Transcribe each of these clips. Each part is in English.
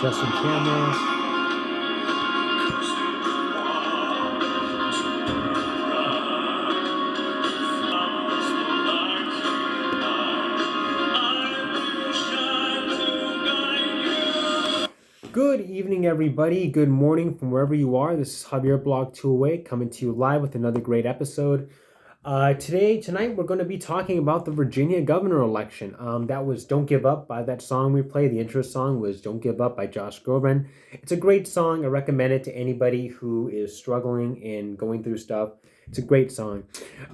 Adjusting cameras. Good evening, everybody. Good morning from wherever you are. This is Javier Blog 208 coming to you live with another great episode. Tonight, we're going to be talking about the Virginia governor election. That was Don't Give Up by that song we played. The intro song was Don't Give Up by Josh Groban. It's a great song. I recommend it to anybody who is struggling and going through stuff. It's a great song.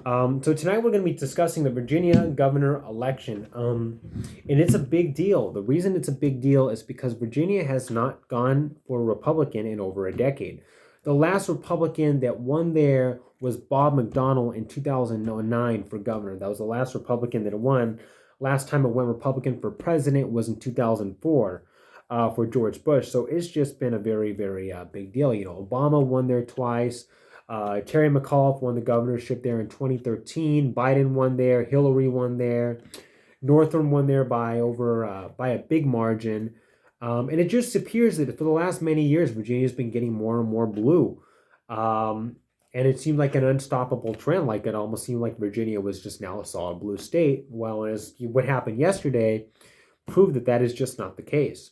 So tonight we're going to be discussing the Virginia governor election. And it's a big deal. The reason it's a big deal is because Virginia has not gone for a Republican in over a decade. The last Republican that won there was Bob McDonnell in 2009 for governor. That was the last Republican that won. Last time it went Republican for president was in 2004 for George Bush. So it's just been a very, very big deal. You know, Obama won there twice. Terry McAuliffe won the governorship there in 2013. Biden won there. Hillary won there. Northam won there by a big margin. And it just appears that for the last many years, Virginia's been getting more and more blue. And it seemed like an unstoppable trend. Like it almost seemed like Virginia was just now a solid blue state. Well, as what happened yesterday proved that that is just not the case.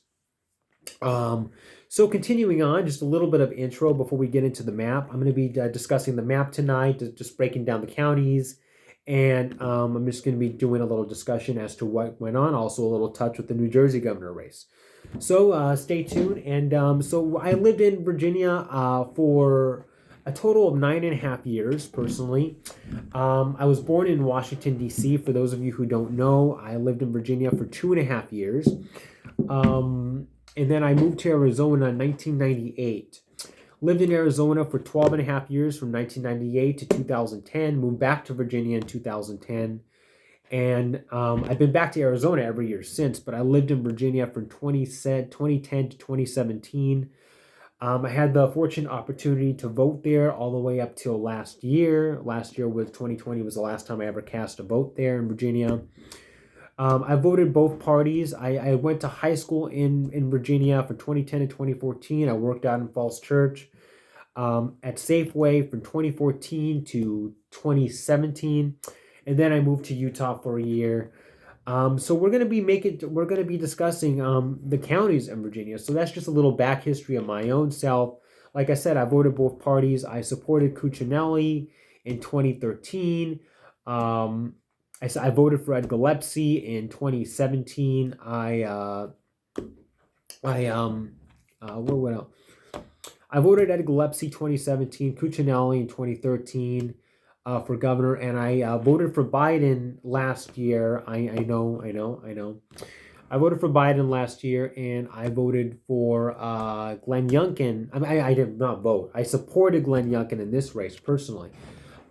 So continuing on, just a little bit of intro before we get into the map. I'm going to be discussing the map tonight, just breaking down the counties. And I'm just going to be doing a little discussion as to what went on. Also a little touch with the New Jersey governor race. So stay tuned. And so I lived in Virginia for a total of 9.5 years, personally. I was born in Washington, D.C. For those of you who don't know, I lived in Virginia for 2.5 years. And then I moved to Arizona in 1998. Lived in Arizona for 12.5 years from 1998 to 2010. Moved back to Virginia in 2010. And I've been back to Arizona every year since, but I lived in Virginia from 2010 to 2017. I had the fortunate opportunity to vote there all the way up till last year. Last year was 2020 was the last time I ever cast a vote there in Virginia. I voted both parties. I went to high school in Virginia from 2010 to 2014. I worked out in Falls Church at Safeway from 2014 to 2017. And then I moved to Utah for a year. So we're going to be discussing the counties in Virginia. So that's just a little back history of my own self. Like I said, I voted both parties. I supported Cuccinelli in 2013. I voted for Ed Gillespie in 2017. What else? I voted Ed Gillespie 2017, Cuccinelli in 2013 for governor, and I voted for Biden last year. I know. I voted for Biden last year, and I voted for Glenn Youngkin. I did not vote. I supported Glenn Youngkin in this race personally.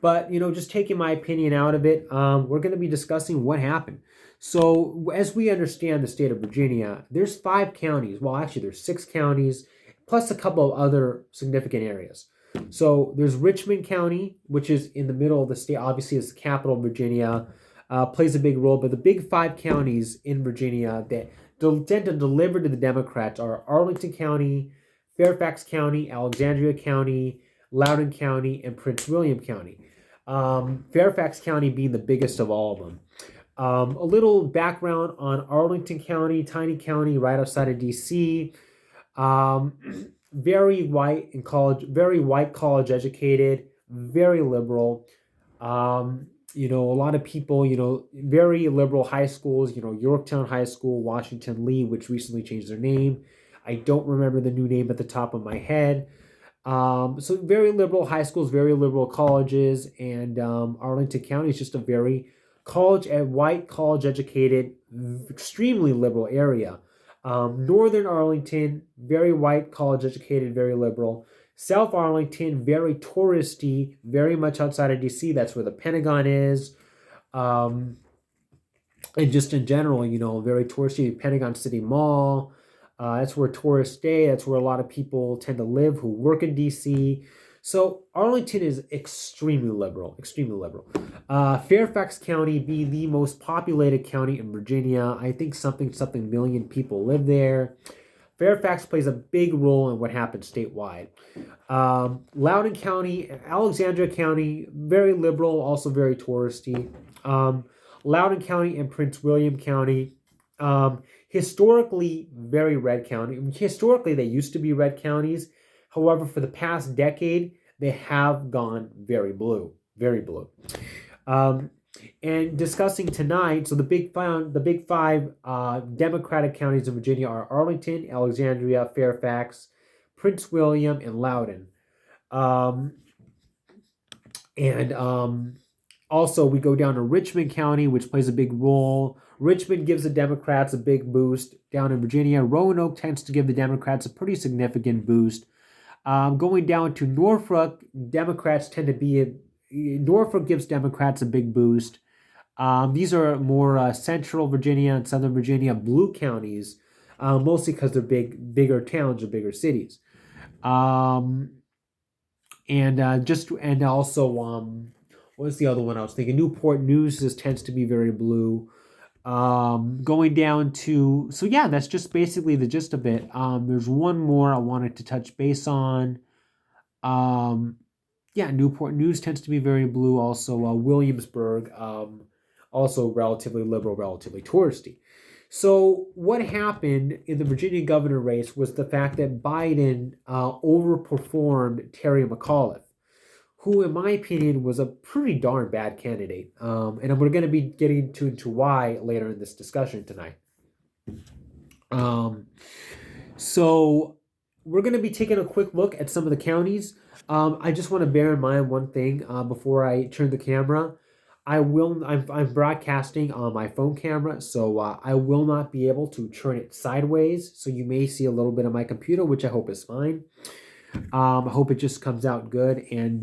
But, just taking my opinion out of it, we're going to be discussing what happened. So, as we understand the state of Virginia, there's 5 counties. Well, actually, there's 6 counties, plus a couple of other significant areas. So, there's Richmond County, which is in the middle of the state. Obviously, it's the capital of Virginia, plays a big role. But the big 5 counties in Virginia that tend to deliver to the Democrats are Arlington County, Fairfax County, Alexandria County, Loudoun County, and Prince William County. Fairfax County being the biggest of all of them. A little background on Arlington County, tiny county right outside of DC. Very white college educated, very liberal. A lot of people, very liberal high schools, Yorktown High School, Washington Lee, which recently changed their name. I don't remember the new name at the top of my head. So very liberal high schools, very liberal colleges, and Arlington County is just a very white college educated, extremely liberal area. Northern Arlington, very white college educated, very liberal. South Arlington, very touristy, very much outside of DC. That's where the Pentagon is. And just in general, very touristy, Pentagon City Mall. That's where tourists stay. That's where a lot of people tend to live who work in DC. So Arlington is extremely liberal, extremely liberal. Fairfax County being the most populated county in Virginia. I think something million people live there. Fairfax plays a big role in what happens statewide. Loudoun County, Alexandria County, very liberal, also very touristy. Loudoun County and Prince William County, historically very red county. Historically, they used to be red counties. However, for the past decade, they have gone very blue, very blue. And discussing tonight, so the big five Democratic counties in Virginia are Arlington, Alexandria, Fairfax, Prince William, and Loudoun. Also, we go down to Richmond County, which plays a big role. Richmond gives the Democrats a big boost down in Virginia. Roanoke tends to give the Democrats a pretty significant boost. Going down to Norfolk, Democrats tend to be Norfolk gives Democrats a big boost. These are more central Virginia and southern Virginia blue counties, mostly because they're bigger towns or bigger cities. And also, what's the other one I was thinking? Newport News tends to be very blue. Going down to, so yeah, that's just basically the gist of it. There's one more I wanted to touch base on. Newport News tends to be very blue. Also, Williamsburg, also relatively liberal, relatively touristy. So what happened in the Virginia governor race was the fact that Biden overperformed Terry McAuliffe, who, in my opinion, was a pretty darn bad candidate. And we're going to be getting into why later in this discussion tonight. So we're going to be taking a quick look at some of the counties. I just want to bear in mind one thing before I turn the camera. I'm broadcasting on my phone camera, so I will not be able to turn it sideways. So you may see a little bit of my computer, which I hope is fine. I hope it just comes out good. And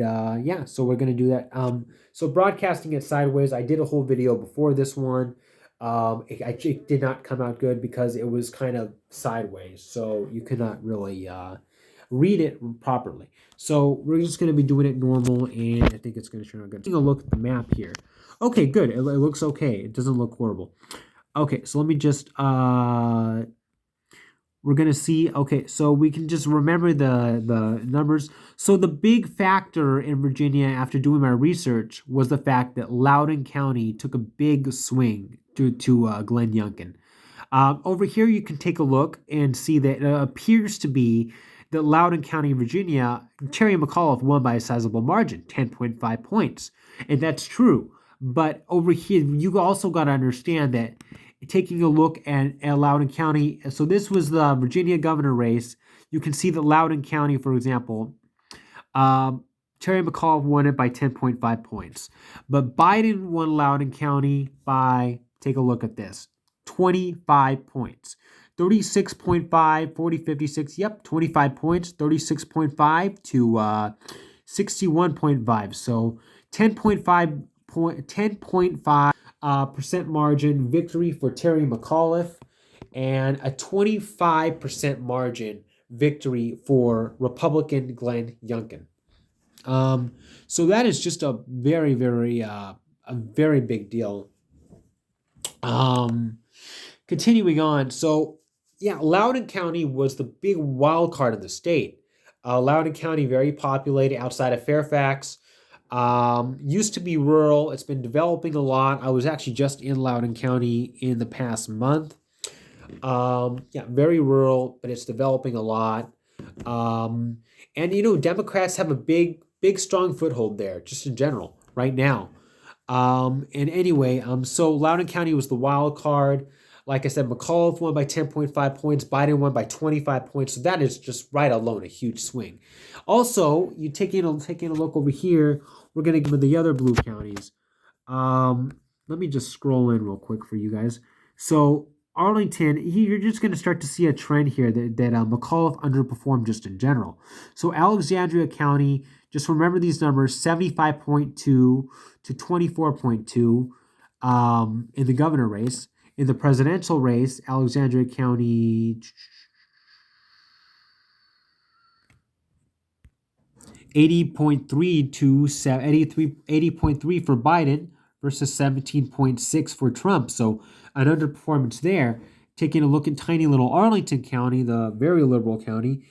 so we're going to do that. So broadcasting it sideways, I did a whole video before this one. It did not come out good because it was kind of sideways. So you could not really read it properly. So we're just going to be doing it normal, and I think it's going to turn out good. Taking a look at the map here. Okay, good. It looks okay. It doesn't look horrible. Okay, so let me just we're going to see. Okay, so we can just remember the numbers. So the big factor in Virginia, after doing my research, was the fact that Loudoun County took a big swing to Glenn Youngkin. Over here, you can take a look and see that it appears to be that Loudoun County, Virginia, Terry McAuliffe won by a sizable margin, 10.5 points. And that's true. But over here, you also got to understand that taking a look at Loudoun County, so this was the Virginia governor race. You can see that Loudoun County, for example, Terry McAuliffe won it by 10.5 points. But Biden won Loudoun County by, take a look at this, 25 points. 36.5, 40, 56, yep, 25 points, 36.5 to 61.5. So 10.5% margin victory for Terry McAuliffe, and a 25% margin victory for Republican Glenn Youngkin. So that is just a very, very, a very big deal. Continuing on, so yeah, Loudoun County was the big wild card of the state. Loudoun County, very populated outside of Fairfax. Used to be rural. It's been developing a lot. I was actually just in Loudoun County in the past month. Very rural, but it's developing a lot. And Democrats have a big, strong foothold there, just in general, right now. So Loudoun County was the wild card. Like I said, McAuliffe won by 10.5 points. Biden won by 25 points. So that is just right alone a huge swing. Also, you taking a look over here, we're going to give the other blue counties. Let me just scroll in real quick for you guys. So Arlington, you're just going to start to see a trend here that McAuliffe underperformed just in general. So Alexandria County, just remember these numbers, 75.2 to 24.2 in the governor race. In the presidential race, Alexandria County 80.3 to 80.3 for Biden versus 17.6 for Trump. So an underperformance there. taking a look at tiny little Arlington County, the very liberal county,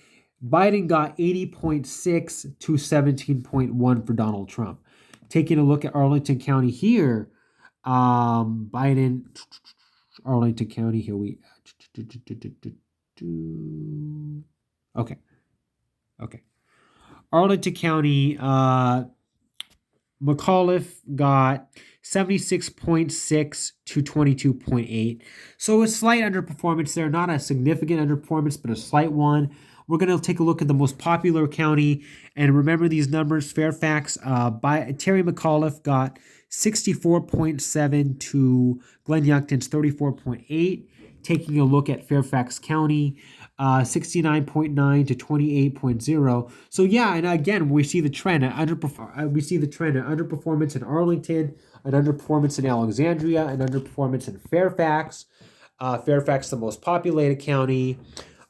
Biden got 80.6 to 17.1 for Donald Trump. Taking a look at Arlington County here, Biden, Arlington County, here we, okay. Arlington County, McAuliffe got 76.6 to 22.8. So a slight underperformance there, not a significant underperformance, but a slight one. We're going to take a look at the most popular county. And remember these numbers, Fairfax, Terry McAuliffe got 64.7 to Glenn Youngkin's 34.8. Taking a look at Fairfax County, 69.9 to 28.0. So yeah, and again, we see the trend. We see the trend of underperformance in Arlington, an underperformance in Alexandria, an underperformance in Fairfax. Fairfax, the most populated county.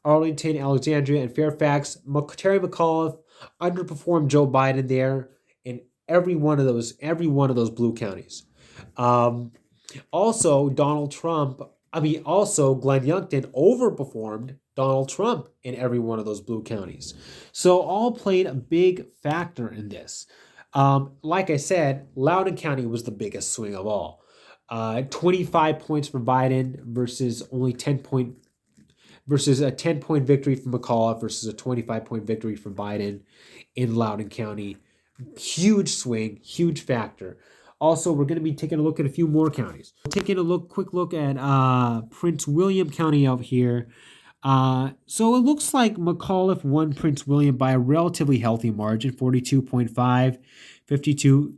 Arlington, Alexandria, and Fairfax. Terry McAuliffe underperformed Joe Biden there in every one of those blue counties. Also, Glenn Youngkin overperformed Donald Trump in every one of those blue counties. So all played a big factor in this. Like I said, Loudoun County was the biggest swing of all. 25 points for Biden versus only 10 point versus a 10-point victory for McAuliffe versus a 25-point victory for Biden in Loudoun County. Huge swing, huge factor. Also, we're going to be taking a look at a few more counties. Taking a quick look at Prince William County out here. So it looks like McAuliffe won Prince William by a relatively healthy margin, 42.5, 52,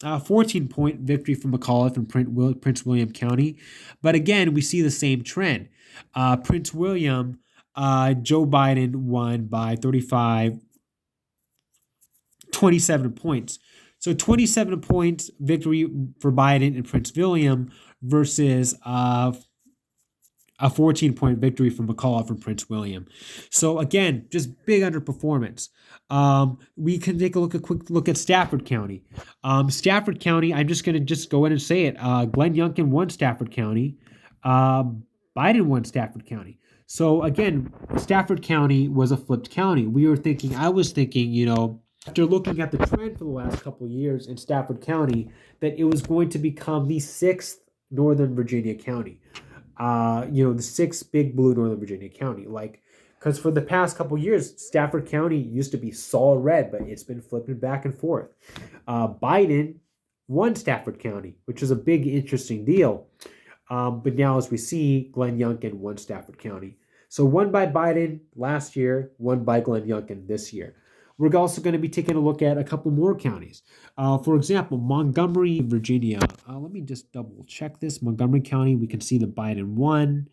14-point victory for McAuliffe in Prince William County. But again, we see the same trend. Prince William, Joe Biden won by 27 points. So 27 points victory for Biden in Prince William versus a 14-point victory for McAuliffe from Prince William. So again, just big underperformance. We can take a quick look at Stafford County. Stafford County, I'm just going to go in and say it. Glenn Youngkin won Stafford County. Biden won Stafford County. So again, Stafford County was a flipped county. I was thinking, after looking at the trend for the last couple of years in Stafford County, that it was going to become the 6th Northern Virginia county. The 6th big blue Northern Virginia county. Because for the past couple of years, Stafford County used to be solid red, but it's been flipping back and forth. Biden won Stafford County, which is a big, interesting deal. But now, as we see, Glenn Youngkin won Stafford County. So one by Biden last year, one by Glenn Youngkin this year. We're also going to be taking a look at a couple more counties. For example, Montgomery, Virginia. Let me just double check this. Montgomery County, we can see that Biden won.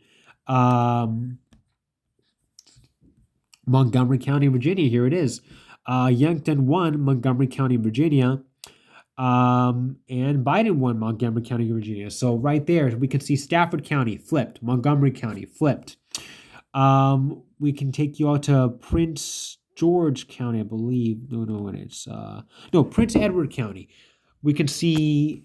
Montgomery County, Virginia, here it is. Youngkin won Montgomery County, Virginia. And Biden won Montgomery County, Virginia. So right there, we can see Stafford County flipped. Montgomery County flipped. We can take you out to Prince George County, I believe. Prince Edward County. We can see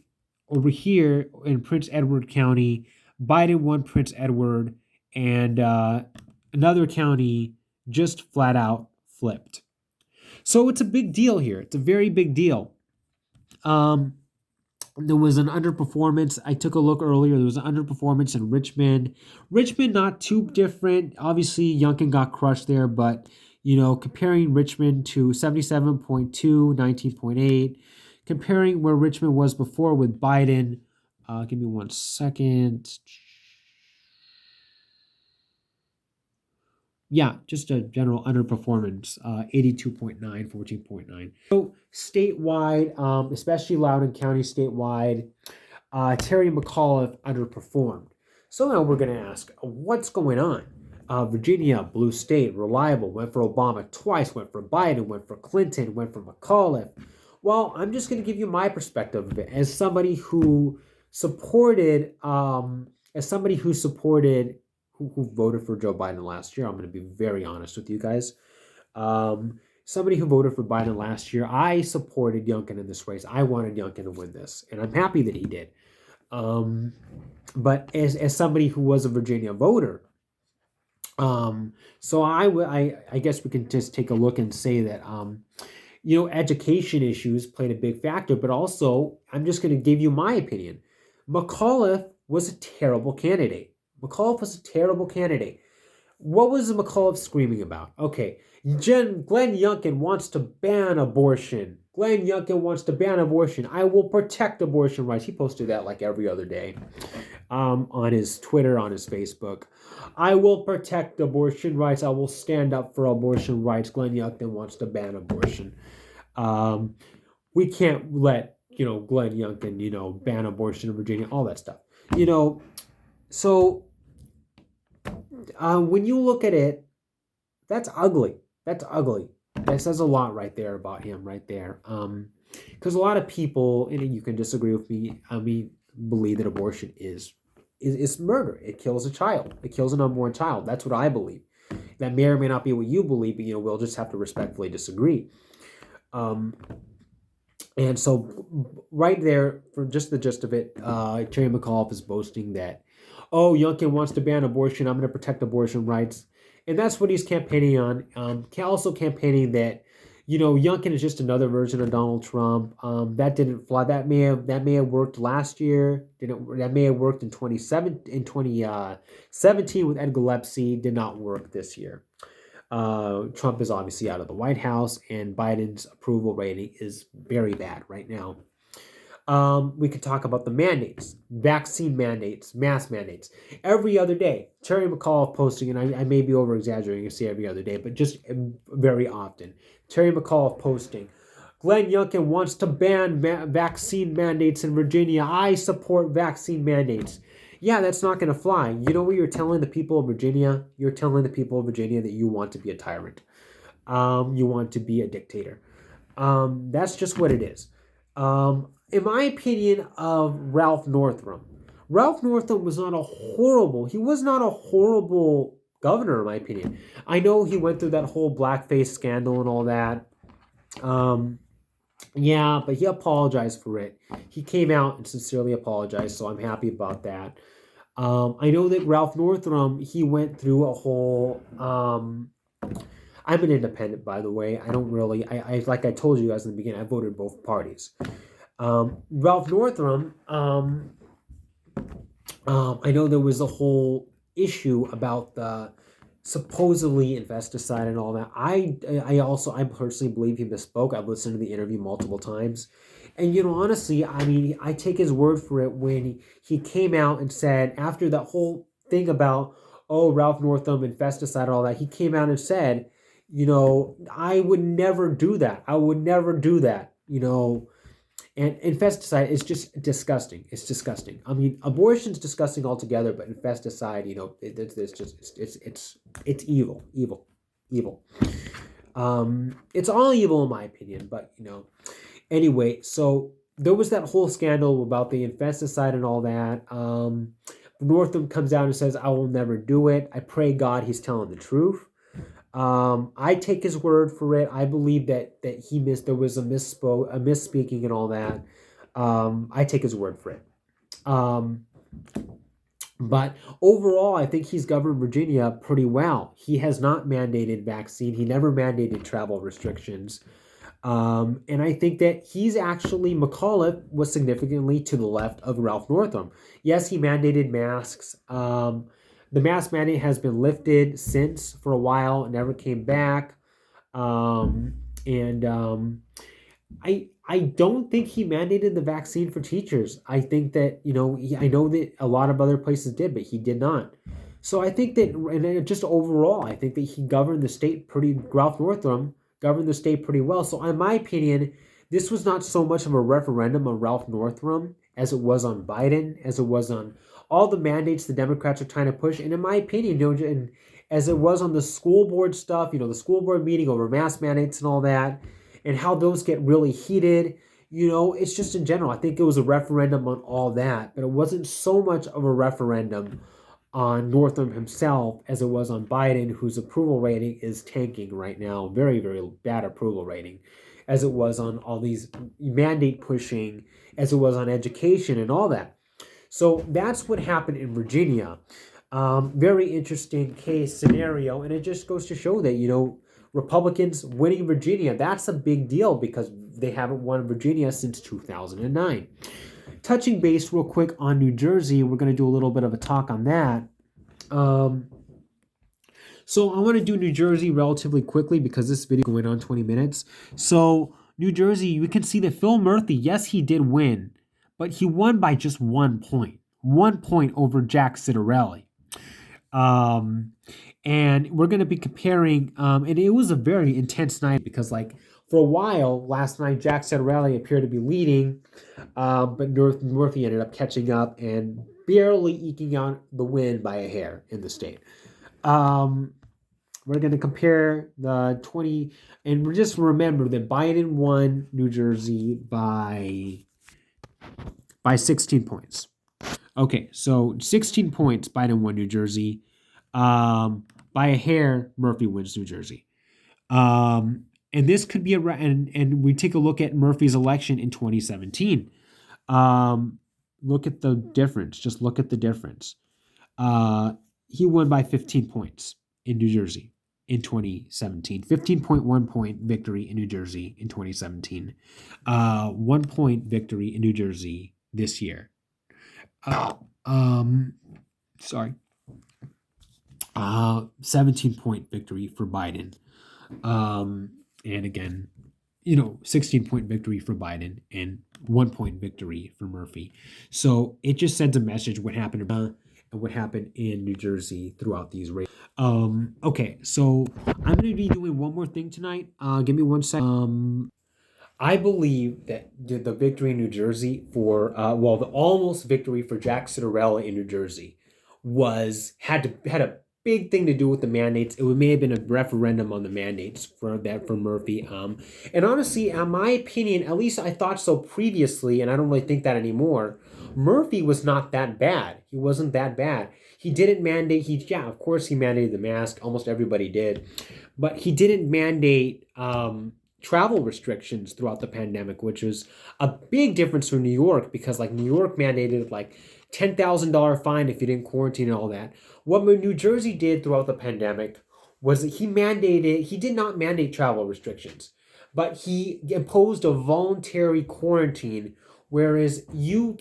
over here in Prince Edward County, Biden won Prince Edward, and another county just flat out flipped. So it's a big deal here. It's a very big deal. There was an underperformance. I took a look earlier. There was an underperformance in Richmond. Richmond, not too different. Obviously, Youngkin got crushed there, but comparing Richmond to 77.2, 19.8, comparing where Richmond was before with Biden. Give me 1 second. Yeah, just a general underperformance, 82.9, 14.9. So statewide, especially Loudoun County statewide, Terry McAuliffe underperformed. So now we're going to ask, what's going on? Virginia, blue state, reliable, went for Obama twice, went for Biden, went for Clinton, went for McAuliffe. Well, I'm just going to give you my perspective of it as somebody who supported, who voted for Joe Biden last year. I'm going to be very honest with you guys. Somebody who voted for Biden last year, I supported Youngkin in this race. I wanted Youngkin to win this, and I'm happy that he did. But as somebody who was a Virginia voter, so I guess we can just take a look and say that education issues played a big factor, but also I'm just going to give you my opinion. McAuliffe was a terrible candidate. McAuliffe was a terrible candidate. What was McAuliffe screaming about? Okay, Glenn Youngkin wants to ban abortion. Glenn Youngkin wants to ban abortion. I will protect abortion rights. He posted that like every other day on his Twitter, on his Facebook. I will protect abortion rights. I will stand up for abortion rights. Glenn Youngkin wants to ban abortion. Um, we can't let Glenn Youngkin ban abortion in Virginia, all that stuff. So when you look at it, that's ugly. That's ugly. That says a lot right there about him, right there. Because a lot of people, and you can disagree with me, believe that abortion is murder. It kills a child. It kills an unborn child. That's what I believe. That may or may not be what you believe, but we'll just have to respectfully disagree. And so right there, for just the gist of it, Terry McAuliffe is boasting that, oh, Youngkin wants to ban abortion. I'm going to protect abortion rights. And that's what he's campaigning on. Also campaigning that, Youngkin is just another version of Donald Trump. That didn't fly. That may have worked last year. That may have worked in 2017 with Ed Gillespie. Did not work this year. Trump is obviously out of the White House, and Biden's approval rating is very bad right now. We could talk about the mandates, vaccine mandates, mask mandates. Every other day, Terry McAuliffe posting, and I may be over-exaggerating and say every other day, but just very often. Terry McAuliffe posting, Glenn Youngkin wants to ban vaccine mandates in Virginia. I support vaccine mandates. Yeah, that's not going to fly. You know what you're telling the people of Virginia? You're telling the people of Virginia that you want to be a tyrant. You want to be a dictator. That's just what it is. In my opinion of Ralph Northam was not he was not a horrible governor, in my opinion. I know he went through that whole blackface scandal and all that. Yeah, but he apologized for it. He came out and sincerely apologized, so I'm happy about that. I know that Ralph Northam, he went through a whole... I'm an independent, by the way. I don't really... I like I told you guys in the beginning, I voted both parties. Ralph Northam, I know there was a whole issue about the supposedly investicide and all that. I personally believe he misspoke. I've listened to the interview multiple times. And, honestly, I take his word for it when he came out and said, after that whole thing about, Ralph Northam and pesticide and all that, he came out and said, I would never do that. I would never do that, And infesticide is just disgusting. It's disgusting. Abortion's disgusting altogether, but infesticide, it's evil. It's all evil in my opinion, but anyway, so there was that whole scandal about the infesticide and all that. Northam comes out and says, I will never do it. I pray God he's telling the truth. I take his word for it. I believe that there was a misspeaking and all that. I take his word for it. But overall, I think he's governed Virginia pretty well. He has not mandated vaccine. He never mandated travel restrictions. And I think that McAuliffe was significantly to the left of Ralph Northam. Yes, he mandated masks. The mask mandate has been lifted since for a while. It never came back. I don't think he mandated the vaccine for teachers. I think that, I know that a lot of other places did, but he did not. So I think that, and just overall, I think that Ralph Northam governed the state pretty well. So in my opinion, this was not so much of a referendum on Ralph Northam as it was on Biden, as it was on all the mandates the Democrats are trying to push. And in my opinion, and as it was on the school board stuff, the school board meeting over mask mandates and all that, and how those get really heated, it's just in general. I think it was a referendum on all that, but it wasn't so much of a referendum on Northam himself as it was on Biden, whose approval rating is tanking right now. Very, very bad approval rating, as it was on all these mandate pushing, as it was on education and all that. So that's what happened in Virginia. Very interesting case scenario, and it just goes to show that Republicans winning Virginia, that's a big deal because they haven't won Virginia since 2009. Touching base real quick on New Jersey, we're going to do a little bit of a talk on that. So I want to do New Jersey relatively quickly because this video is going on 20 minutes. So New Jersey, you can see that Phil Murphy, yes, he did win, but he won by just 1 point. 1 point over Jack Citarelli. And we're going to be comparing, and it was a very intense night because, like, for a while last night, Jack Citarelli appeared to be leading, but Murphy ended up catching up and barely eking out the win by a hair in the state. We're going to compare the 20, and we just remember that Biden won New Jersey by 16 points. Okay, so 16 points, Biden won New Jersey. By a hair, Murphy wins New Jersey. And this could be and we take a look at Murphy's election in 2017. Look at the difference. Just look at the difference. He won by 15 points in New Jersey in 2017. 15.1 point victory in New Jersey in 2017. 1 point victory in New Jersey this year. Sorry. 17-point victory for Biden. And again, 16-point victory for Biden and 1 point victory for Murphy. So it just sends a message what happened and what happened in New Jersey throughout these races. Okay, so I'm going to be doing one more thing tonight. Give me 1 second. I believe that the victory in New Jersey the almost victory for Jack Citarelli in New Jersey had a big thing to do with the mandates. It may have been a referendum on the mandates for Murphy. And honestly, in my opinion, at least I thought so previously, and I don't really think that anymore. Murphy was not that bad. He wasn't that bad. He didn't mandate. Of course, he mandated the mask. Almost everybody did, but he didn't mandate travel restrictions throughout the pandemic, which was a big difference from New York because, like, New York mandated like $10,000 fine if you didn't quarantine and all that. What New Jersey did throughout the pandemic was that he did not mandate travel restrictions, but he imposed a voluntary quarantine, whereas the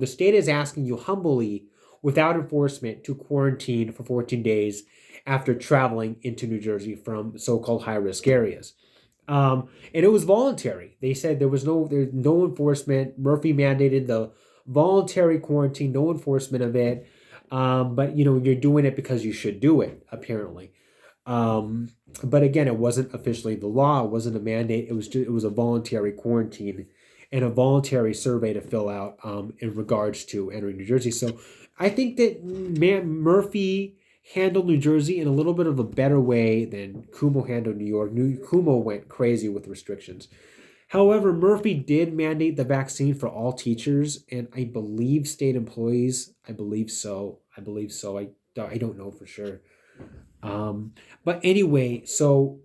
state is asking you humbly, without enforcement, to quarantine for 14 days after traveling into New Jersey from so-called high-risk areas. And it was voluntary. They said there's no enforcement. Murphy mandated the voluntary quarantine, no enforcement of it. But you're doing it because you should do it, apparently. But again, it wasn't officially the law. It wasn't a mandate. It was a voluntary quarantine and a voluntary survey to fill out in regards to entering New Jersey. So I think that Murphy handled New Jersey in a little bit of a better way than Cuomo handled New York. Cuomo went crazy with restrictions. However, Murphy did mandate the vaccine for all teachers and I believe state employees. I believe so. I don't know for sure. But anyway, so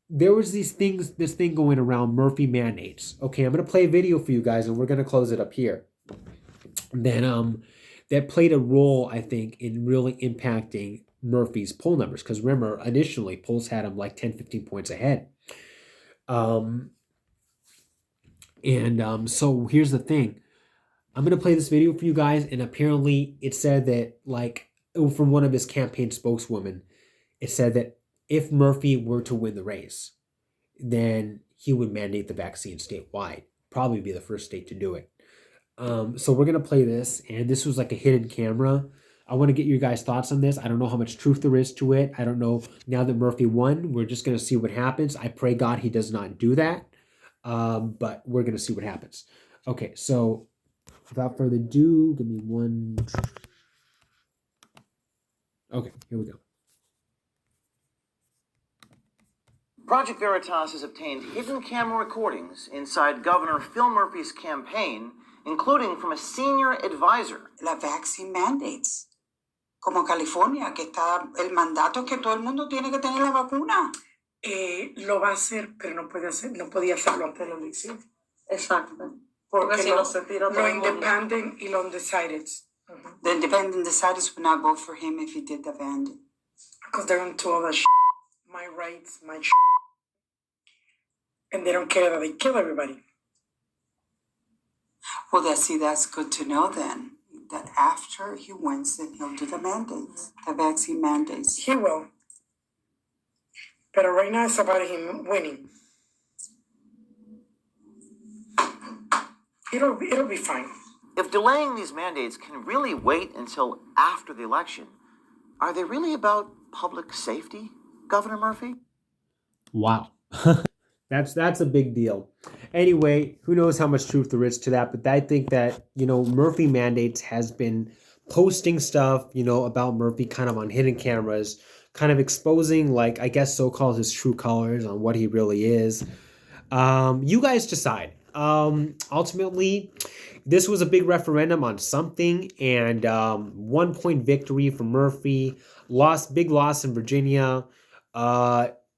there was this thing going around, Murphy mandates. Okay, I'm going to play a video for you guys and we're going to close it up here. Then that played a role, I think, in really impacting Murphy's poll numbers. Because remember, initially, polls had him like 10, 15 points ahead. So here's the thing. I'm going to play this video for you guys. And apparently it said that, like, from one of his campaign spokeswomen, it said that if Murphy were to win the race, then he would mandate the vaccine statewide. Probably be the first state to do it. So we're going to play this, and this was like a hidden camera. I want to get your guys' thoughts on this. I don't know how much truth there is to it. I don't know. Now that Murphy won, we're just going to see what happens. I pray God he does not do that, but we're going to see what happens. Okay, so without further ado, give me one. Okay, here we go. Project Veritas has obtained hidden camera recordings inside Governor Phil Murphy's campaign, including from a senior advisor. La vaccine mandates, como California, que está el mandato que todo el mundo tiene que tener la vacuna. Lo va a hacer, pero no podía hacerlo antes de la elección. Exacto. Porque si no se tira todo lo el mundo. independent y lo undecided. The independent decided would not vote for him if he did the bandit. Because they're into all that my rights, my and they don't care that they kill everybody. Well, that's good to know then. That after he wins, then he'll do the mandates, the vaccine mandates. He will. But right now it's about him winning. It'll be fine. If delaying these mandates can really wait until after the election, are they really about public safety, Governor Murphy? Wow. That's a big deal. Anyway, who knows how much truth there is to that, but I think that, Murphy Mandates has been posting stuff, about Murphy kind of on hidden cameras, kind of exposing, like, I guess so-called his true colors on what he really is. You guys decide. Ultimately, this was a big referendum on something, and 1 point victory for Murphy. Big loss in Virginia.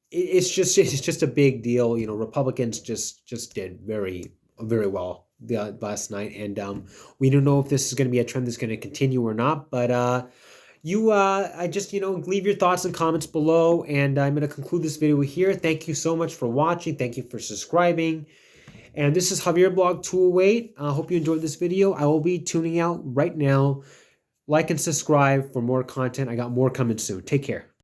It's just a big deal. Republicans just did very very well last night, and we don't know if this is going to be a trend that's going to continue or not. But I just leave your thoughts and comments below, and I'm going to conclude this video here. Thank you so much for watching. Thank you for subscribing. And this is Javier Blog 208. I hope you enjoyed this video. I will be tuning out right now. Like and subscribe for more content. I got more coming soon. Take care.